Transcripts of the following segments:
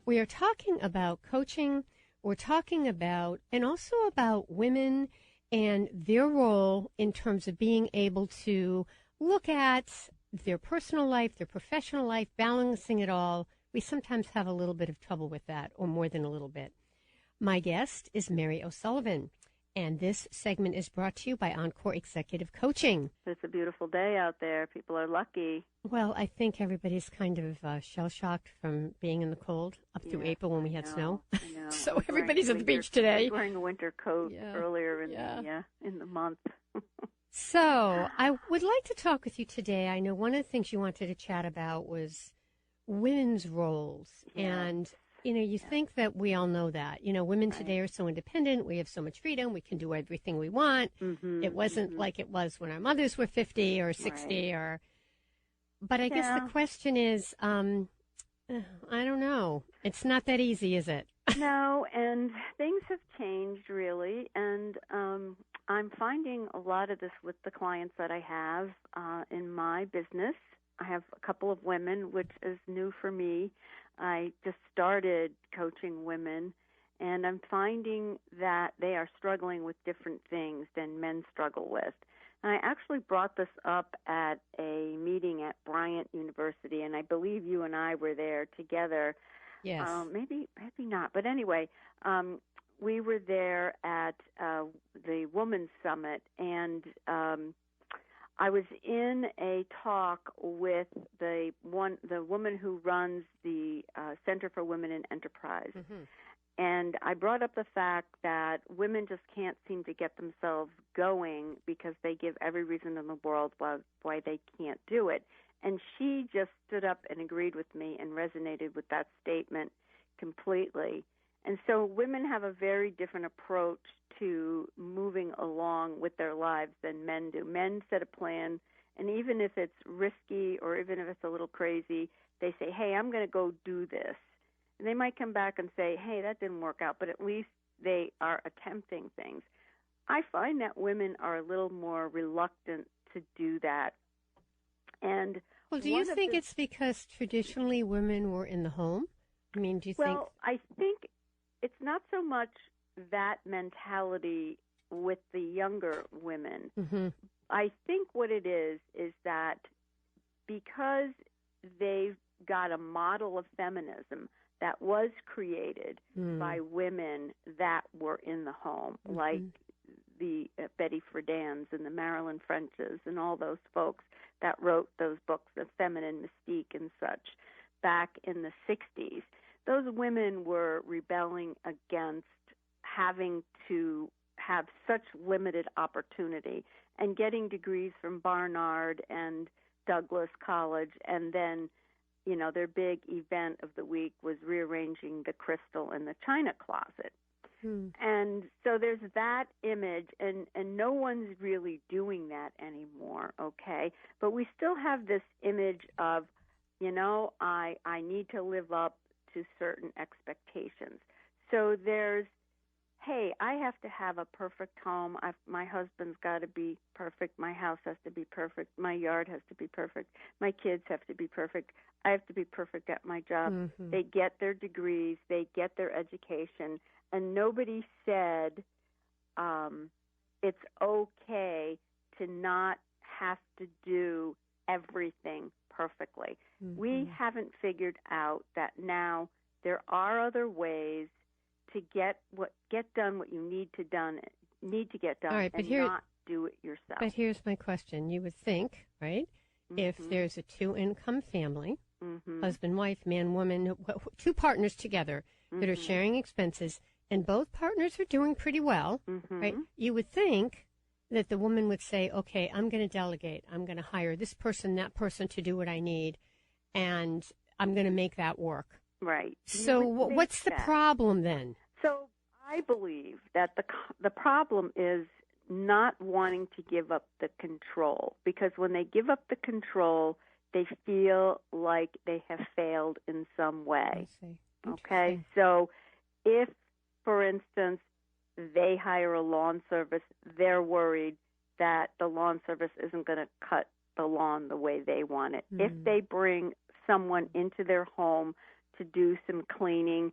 We are talking about coaching. We're talking about, and also about women and their role in terms of being able to look at their personal life, their professional life, balancing it all. We sometimes have a little bit of trouble with that, or more than a little bit. My guest is Mary O'Sullivan, and this segment is brought to you by Encore Executive Coaching. It's a beautiful day out there. People are lucky. Well, I think everybody's kind of shell-shocked from being in the cold up through April when we had snow. So everybody's at the beach today. Wearing a winter coat earlier in the month. So I would like to talk with you today. I know one of the things you wanted to chat about was women's roles. And, you think that we all know that. Women today are so independent. We have so much freedom. We can do everything we want. It wasn't like it was when our mothers were 50 or 60 or... But I guess the question is, I don't know. It's not that easy, is it? No, and things have changed, really. And I'm finding a lot of this with the clients that I have in my business. I have a couple of women, which is new for me. I just started coaching women, and I'm finding that they are struggling with different things than men struggle with. And I actually brought this up at a meeting at Bryant University, and I believe you and I were there together. Yes. Maybe not. But anyway, we were there at the Women's Summit, and I was in a talk with the woman who runs the Center for Women in Enterprise. Mm-hmm. And I brought up the fact that women just can't seem to get themselves going because they give every reason in the world why they can't do it. And she just stood up and agreed with me and resonated with that statement completely. And so women have a very different approach to moving along with their lives than men do. Men set a plan, and even if it's risky or even if it's a little crazy, they say, hey, I'm going to go do this. And they might come back and say, hey, that didn't work out, but at least they are attempting things. I find that women are a little more reluctant to do that. And well, do you think it's because traditionally women were in the home? I mean, do you think? Well, I think it's not so much that mentality with the younger women. Mm-hmm. I think what it is that because they've got a model of feminism that was created by women that were in the home, like the Betty Friedan's and the Marilyn French's and all those folks that wrote those books, The Feminine Mystique and such, back in the 60s. Those women were rebelling against having to have such limited opportunity and getting degrees from Barnard and Douglas College, and then their big event of the week was rearranging the crystal in the china closet. And so there's that image, and no one's really doing that anymore, okay? But we still have this image of, I need to live up to certain expectations. So there's, hey, I have to have a perfect home. My husband's got to be perfect. My house has to be perfect. My yard has to be perfect. My kids have to be perfect. I have to be perfect at my job. Mm-hmm. They get their degrees. They get their education. And nobody said it's okay to not have to do everything perfectly. Mm-hmm. We haven't figured out that now there are other ways to get done what you need to get done, right, and not do it yourself. But here's my question. You would think, right, if there's a two-income family, husband, wife, man, woman, two partners together that are sharing expenses, and both partners are doing pretty well, right, you would think that the woman would say, okay, I'm going to delegate. I'm going to hire this person, that person to do what I need, and I'm going to make that work. Right. So what's the problem then? So I believe that the problem is not wanting to give up the control, because when they give up the control, they feel like they have failed in some way. I see. Okay? So if, for instance, they hire a lawn service, they're worried that the lawn service isn't going to cut the lawn the way they want it. If they bring someone into their home to do some cleaning.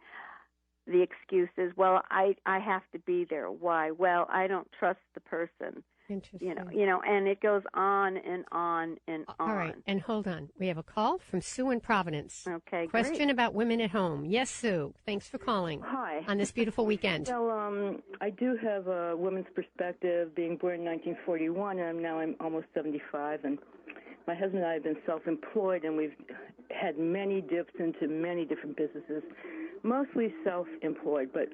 The excuse is, well, I have to be there. Why? Well, I don't trust the person. Interesting. And it goes on and on and on. All right, and hold on. We have a call from Sue in Providence. Okay, Question great. about women at home. Yes, Sue. Thanks for calling. Hi. On this beautiful weekend. Well, I do have a woman's perspective, being born in 1941, and I'm almost 75, and my husband and I have been self-employed, and we've had many dips into many different businesses, mostly self-employed, but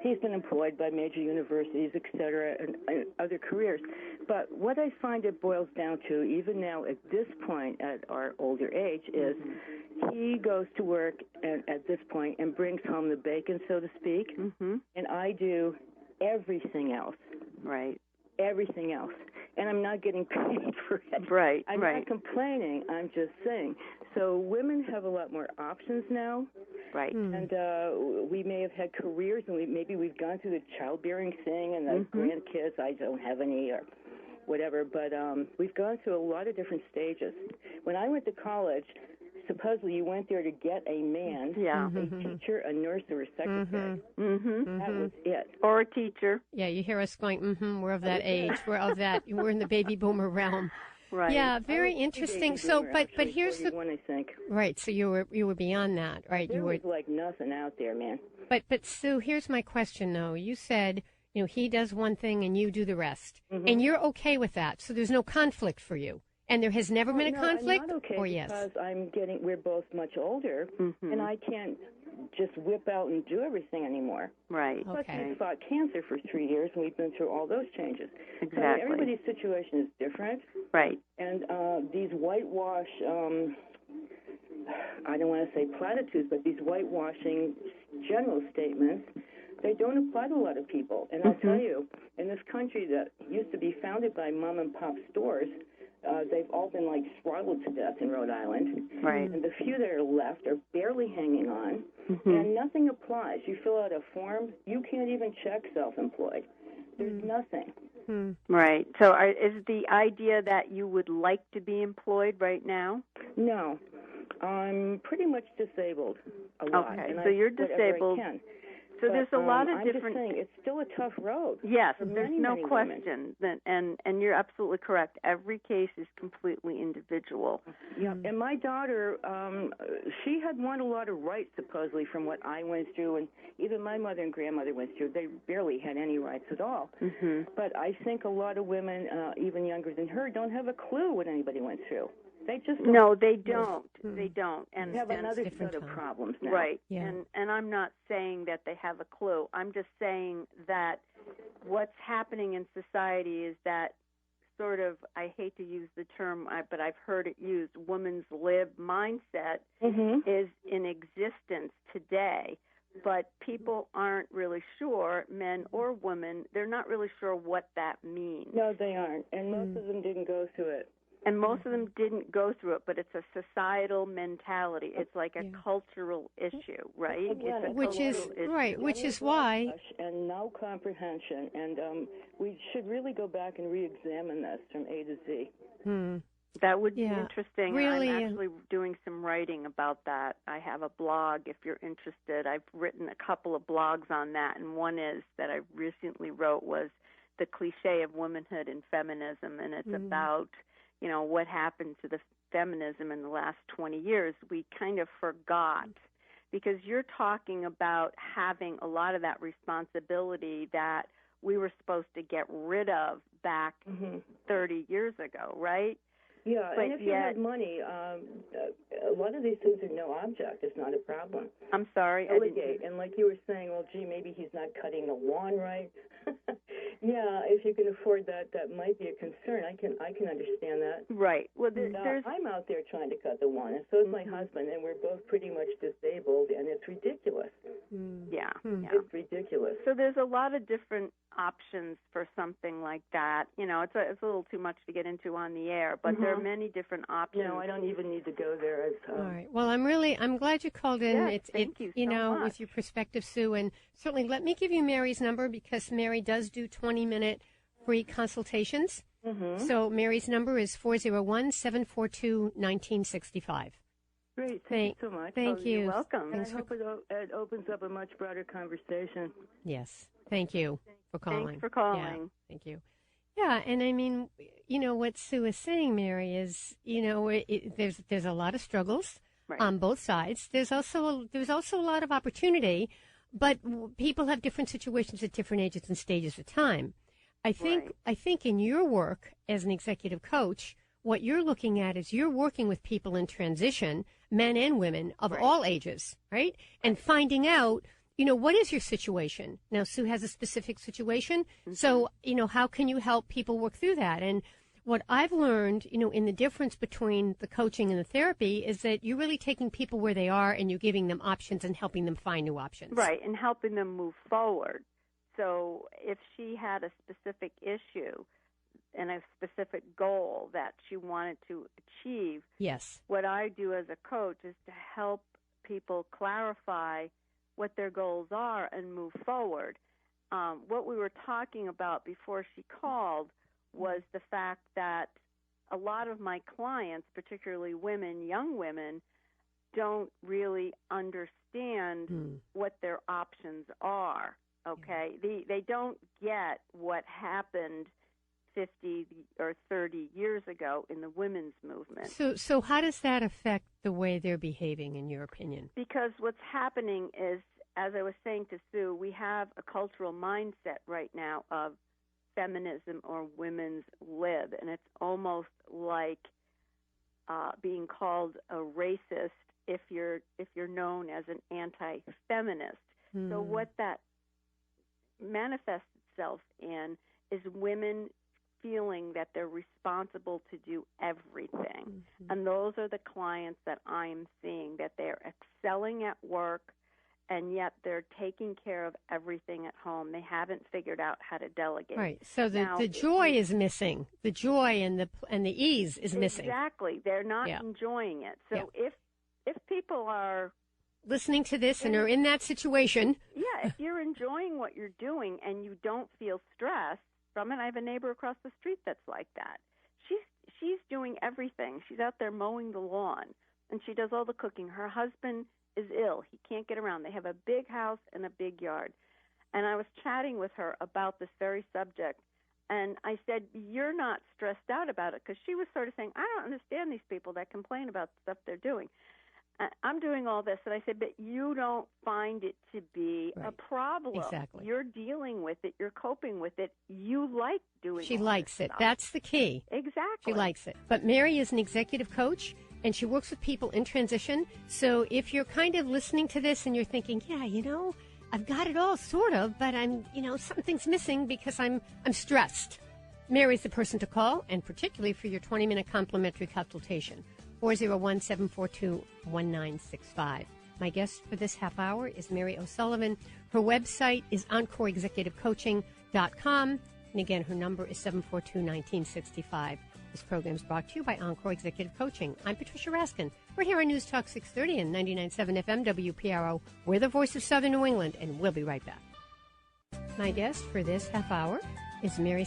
he's been employed by major universities, et cetera, and other careers. But what I find it boils down to, even now at this point at our older age, is he goes to work at this point and brings home the bacon, so to speak, and I do everything else. Right. Everything else. And I'm not getting paid for it. Right, I'm not complaining. I'm just saying. So women have a lot more options now. Right. And we may have had careers, and maybe we've gone through the childbearing thing and the grandkids. I don't have any or whatever, but we've gone through a lot of different stages. When I went to college, supposedly you went there to get a man, a teacher, a nurse, or a secretary. That was it. Or a teacher. Yeah, you hear us going, we're of that age. We're of that. We're in the baby boomer realm. Right. Yeah, very interesting. So, but here's the one, I think. Right. So you were beyond that, right? There was like nothing out there, man. But Sue, here's my question though. You said he does one thing and you do the rest, and you're okay with that. So there's no conflict for you, and there has never been a conflict. I'm not okay or yes? Because we're both much older, and I can't just whip out and do everything anymore. Right. Plus, Okay. we fought cancer for 3 years, and we've been through all those changes. Exactly. So everybody's situation is different. Right. And these whitewash, I don't want to say platitudes, but these whitewashing general statements, they don't apply to a lot of people. And I'll tell you, in this country that used to be founded by mom-and-pop stores, they've all been, throttled to death in Rhode Island. Right. And the few that are left are barely hanging on, and nothing applies. You fill out a form, you can't even check self-employed. There's nothing. Right. So is the idea that you would like to be employed right now? No. I'm pretty much disabled a lot. Okay, and so you're whatever disabled. I can. So But, there's a lot of I'm different... just saying, it's still a tough road. Yes, for there's many, no many question. And you're absolutely correct. Every case is completely individual. Yeah, and my daughter, she had won a lot of rights, supposedly, from what I went through, and even my mother and grandmother went through. They barely had any rights at all. But I think a lot of women, even younger than her, don't have a clue what anybody went through. They just don't. No, they don't. They don't. And they have another different set of time. problems now. Right. Yeah. And I'm not saying that they have a clue. I'm just saying that what's happening in society is that sort of, I hate to use the term, but I've heard it used, woman's lib mindset is in existence today. But people aren't really sure, men or women, they're not really sure what that means. No, they aren't. And most of them didn't go through it. And most of them didn't go through it, but it's a societal mentality. It's like a cultural issue, right? Again, It's a which is cultural issue. right, which is why. And no comprehension. And we should really go back and re-examine this from A to Z. That would be interesting. Really, I'm actually doing some writing about that. I have a blog if you're interested. I've written a couple of blogs on that, and one is that I recently wrote was The Cliche of Womanhood and Feminism, and it's about what happened to the feminism in the last 20 years. We kind of forgot, because you're talking about having a lot of that responsibility that we were supposed to get rid of back 30 years ago, right? Yeah, but and if you had money, a lot of these things are no object. It's not a problem. I'm sorry. Delegate. And like you were saying, well, gee, maybe he's not cutting the lawn right. Yeah, if you can afford that, that might be a concern. I can understand that. Right. Well, I'm out there trying to cut the lawn, and so is my husband, and we're both pretty much disabled, and it's ridiculous. Yeah. It's ridiculous. So there's a lot of different options for something like that. It's a little too much to get into on the air, but there are many different options. No, I don't even need to go there. All right. Well, I'm glad you called in. Yes, thank you so much. With your perspective, Sue, and certainly let me give you Mary's number, because Mary does do 20-minute free consultations. So Mary's number is 401-742-1965. Great. Thank you so much. Thank you. You're welcome. I hope it opens up a much broader conversation. Yes. Thank you for calling. Thanks for calling. Yeah, thank you. Yeah, and I mean, what Sue is saying, Mary, is, there's a lot of struggles on both sides. There's also a lot of opportunity, but people have different situations at different ages and stages of time. I think in your work as an executive coach, what you're looking at is you're working with people in transition, men and women of all ages, right? And finding out, what is your situation? Now, Sue has a specific situation. Mm-hmm. So, how can you help people work through that? And what I've learned, in the difference between the coaching and the therapy is that you're really taking people where they are and you're giving them options and helping them find new options. Right, and helping them move forward. So if she had a specific issue and a specific goal that she wanted to achieve, yes, what I do as a coach is to help people clarify what their goals are and move forward. What we were talking about before she called was the fact that a lot of my clients, particularly women, young women, don't really understand what their options are, okay? They don't get what happened 50 or 30 years ago in the women's movement. So how does that affect the way they're behaving, in your opinion? Because what's happening is, as I was saying to Sue, we have a cultural mindset right now of feminism or women's lib, and it's almost like being called a racist if you're known as an anti-feminist. So what that manifests itself in is women feeling that they're responsible to do everything. And those are the clients that I'm seeing, that they're excelling at work, and yet they're taking care of everything at home. They haven't figured out how to delegate. Right. So the joy is missing. The joy and the ease is missing. Exactly. They're not enjoying it. So if people are listening to this and are in that situation. Yeah, if you're enjoying what you're doing and you don't feel stressed from it. I have a neighbor across the street that's like that. She's doing everything. She's out there mowing the lawn, and she does all the cooking. Her husband is ill. He can't get around. They have a big house and a big yard. And I was chatting with her about this very subject, and I said, you're not stressed out about it, because she was sort of saying, I don't understand these people that complain about the stuff they're doing. I'm doing all this. And I said, but you don't find it to be a problem. Exactly. You're dealing with it. You're coping with it. You like doing it. She likes it. That's the key. Exactly. She likes it. But Mary is an executive coach, and she works with people in transition. So if you're kind of listening to this and you're thinking, yeah, I've got it all sort of, but I'm, something's missing because I'm stressed. Mary's the person to call, and particularly for your 20-minute complimentary consultation. 401-742-1965. My guest for this half hour is Mary O'Sullivan. Her website is EncoreExecutiveCoaching.com. And again, her number is 742-1965. This program is brought to you by Encore Executive Coaching. I'm Patricia Raskin. We're here on News Talk 630 and 99.7 FM WPRO. We're the voice of Southern New England, and we'll be right back. My guest for this half hour is Mary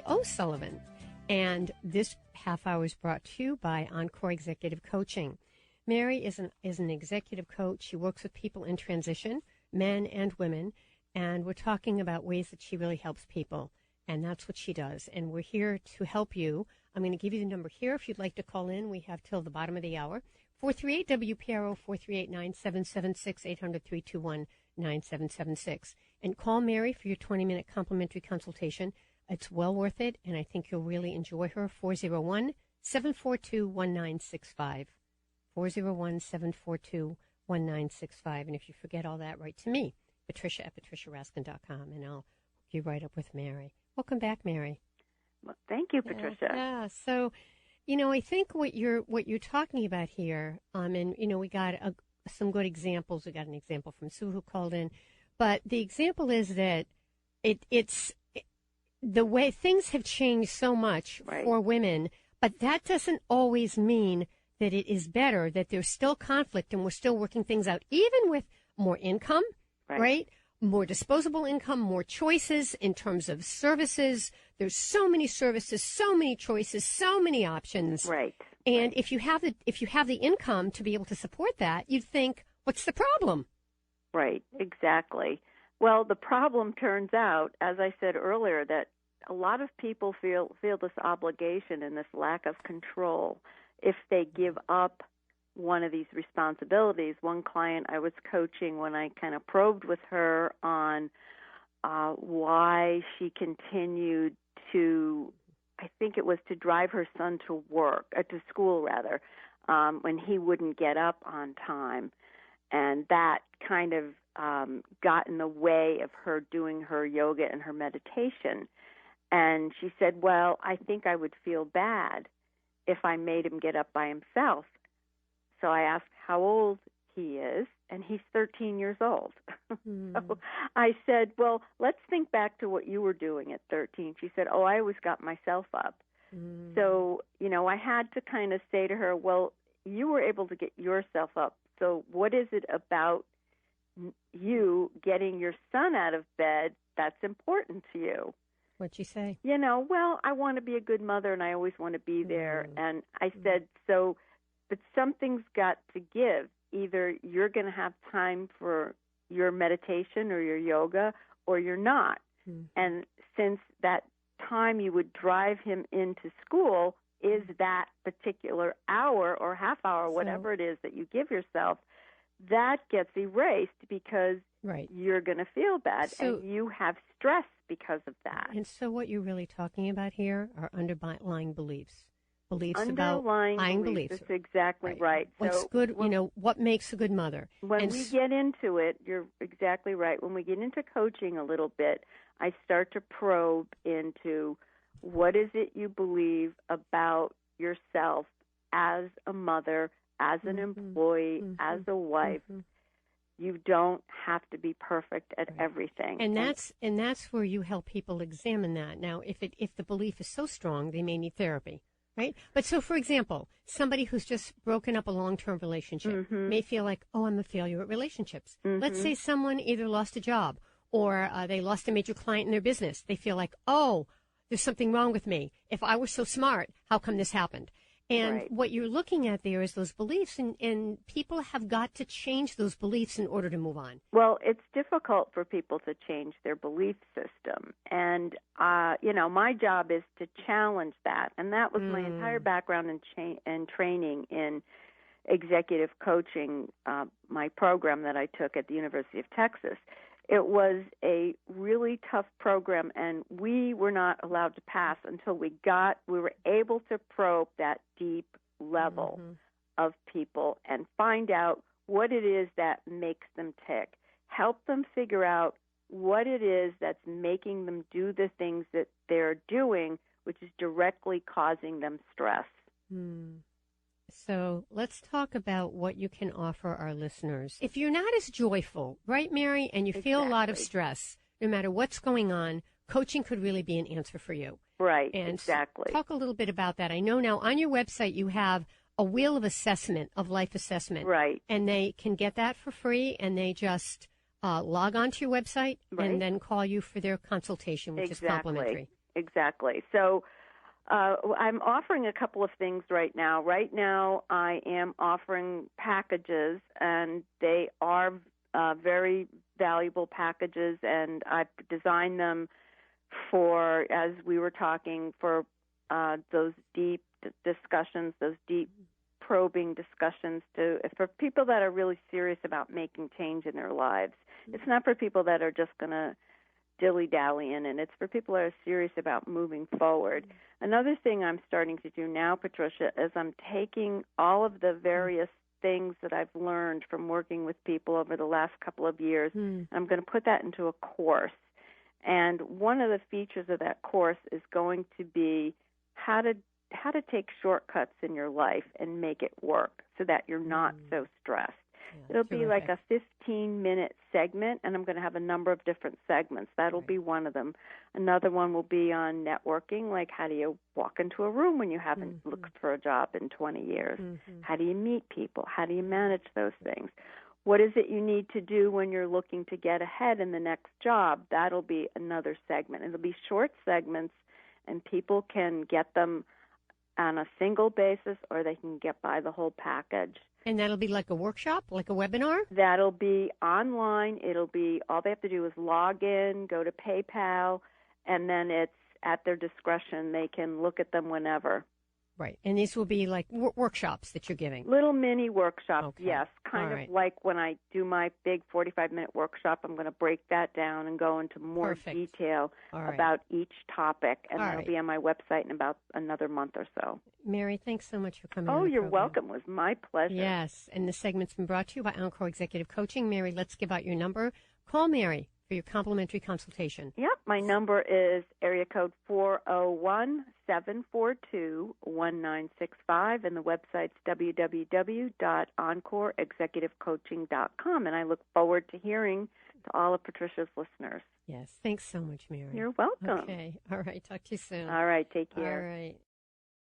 O'Sullivan. And this half hour is brought to you by Encore Executive Coaching. Mary is an executive coach. She works with people in transition, men and women, and we're talking about ways that she really helps people, and that's what she does. And we're here to help you. I'm going to give you the number here if you'd like to call in. We have till the bottom of the hour. 438-WPRO, 438-9776, 800-321-9776. And call Mary for your 20-minute complimentary consultation. It's well worth it, and I think you'll really enjoy her. 401-742-1965. 401-742-1965. And if you forget all that, write to me, Patricia at patriciaraskin.com, and I'll hook you right up with Mary. Welcome back, Mary. Well, thank you, Patricia. Yeah. So, I think what you're talking about here, and we got some good examples. We got an example from Sue who called in, but the example is that it's the way things have changed so much for women, but that doesn't always mean that it is better, that there's still conflict and we're still working things out, even with more income, right? More disposable income, more choices in terms of services. There's so many services, so many choices, so many options. Right. And if you have the income to be able to support that, you'd think, what's the problem? Right, exactly. Well, the problem turns out, as I said earlier, that a lot of people feel this obligation and this lack of control if they give up one of these responsibilities. One client I was coaching, when I kind of probed with her on why she continued to, I think it was to drive her son to school rather, when he wouldn't get up on time. And that kind of got in the way of her doing her yoga and her meditation. And she said, well, I think I would feel bad if I made him get up by himself. So I asked how old he is, and he's 13 years old. So I said, well, let's think back to what you were doing at 13. She said, I always got myself up. So, I had to kind of say to her, well, you were able to get yourself up. So what is it about you getting your son out of bed that's important to you? What'd you say? Well, I want to be a good mother, and I always want to be there. And I said, but something's got to give. Either you're going to have time for your meditation or your yoga, or you're not. And since that time you would drive him into school is that particular hour or half hour, whatever it is that you give yourself, that gets erased because you're going to feel bad, and you have stress because of that. And so what you're really talking about here are underlying beliefs. Underlying beliefs. That's exactly right. What's so, good, what makes a good mother? When we get into it, you're exactly right. When we get into coaching a little bit, I start to probe into what is it you believe about yourself as a mother, as an employee, as a wife. You don't have to be perfect at everything. And that's where you help people examine that. Now, if the belief is so strong, they may need therapy, right? But so, for example, somebody who's just broken up a long-term relationship may feel like, I'm a failure at relationships. Let's say someone either lost a job or they lost a major client in their business. They feel like, there's something wrong with me. If I were so smart, how come this happened? And what you're looking at there is those beliefs, and people have got to change those beliefs in order to move on. Well, it's difficult for people to change their belief system. And, my job is to challenge that. And that was my entire background and training in executive coaching, my program that I took at the University of Texas. It was a really tough program, and we were not allowed to pass until we were able to probe that deep level of people and find out what it is that makes them tick, help them figure out what it is that's making them do the things that they're doing, which is directly causing them stress. So let's talk about what you can offer our listeners. If you're not as joyful, right, Mary, and you feel a lot of stress, no matter what's going on, coaching could really be an answer for you. Right, and exactly. Talk a little bit about that. I know now on your website you have a wheel of assessment, of life assessment. Right. And they can get that for free, and they just log on to your website and then call you for their consultation, which is complimentary. Exactly. So I'm offering a couple of things right now. Right now, I am offering packages, and they are very valuable packages, and I've designed them for, as we were talking, for those deep discussions, those deep probing discussions for people that are really serious about making change in their lives. It's not for people that are just going to dilly-dally in it. It's for people that are serious about moving forward. Another thing I'm starting to do now, Patricia, is I'm taking all of the various things that I've learned from working with people over the last couple of years. I'm going to put that into a course. And one of the features of that course is going to be how to take shortcuts in your life and make it work so that you're not so stressed. It'll be like a 15-minute segment, and I'm going to have a number of different segments. That'll be one of them. Another one will be on networking, like how do you walk into a room when you haven't looked for a job in 20 years? How do you meet people? How do you manage those things? What is it you need to do when you're looking to get ahead in the next job? That'll be another segment. It'll be short segments, and people can get them on a single basis, or they can buy the whole package. And that'll be like a workshop, like a webinar? That'll be online. It'll be, all they have to do is log in, go to PayPal, and then it's at their discretion. They can look at them whenever. Right. And these will be like workshops that you're giving? Little mini workshops, okay. yes. Kind of like when I do my big 45-minute workshop, I'm going to break that down and go into more detail about each topic. And that'll be on my website in about another month or so. Mary, thanks so much for coming on the you're program. welcome. It was my pleasure. Yes. And this segment's been brought to you by Encore Executive Coaching. Mary, let's give out your number. Call Mary for your complimentary consultation. Yep, my number is area code 401-742-1965, and the website's www.encoreexecutivecoaching.com, and I look forward to hearing to all of Patricia's listeners. Yes, thanks so much, Mary. You're welcome. Okay, all right, talk to you soon. All right, take care. All right.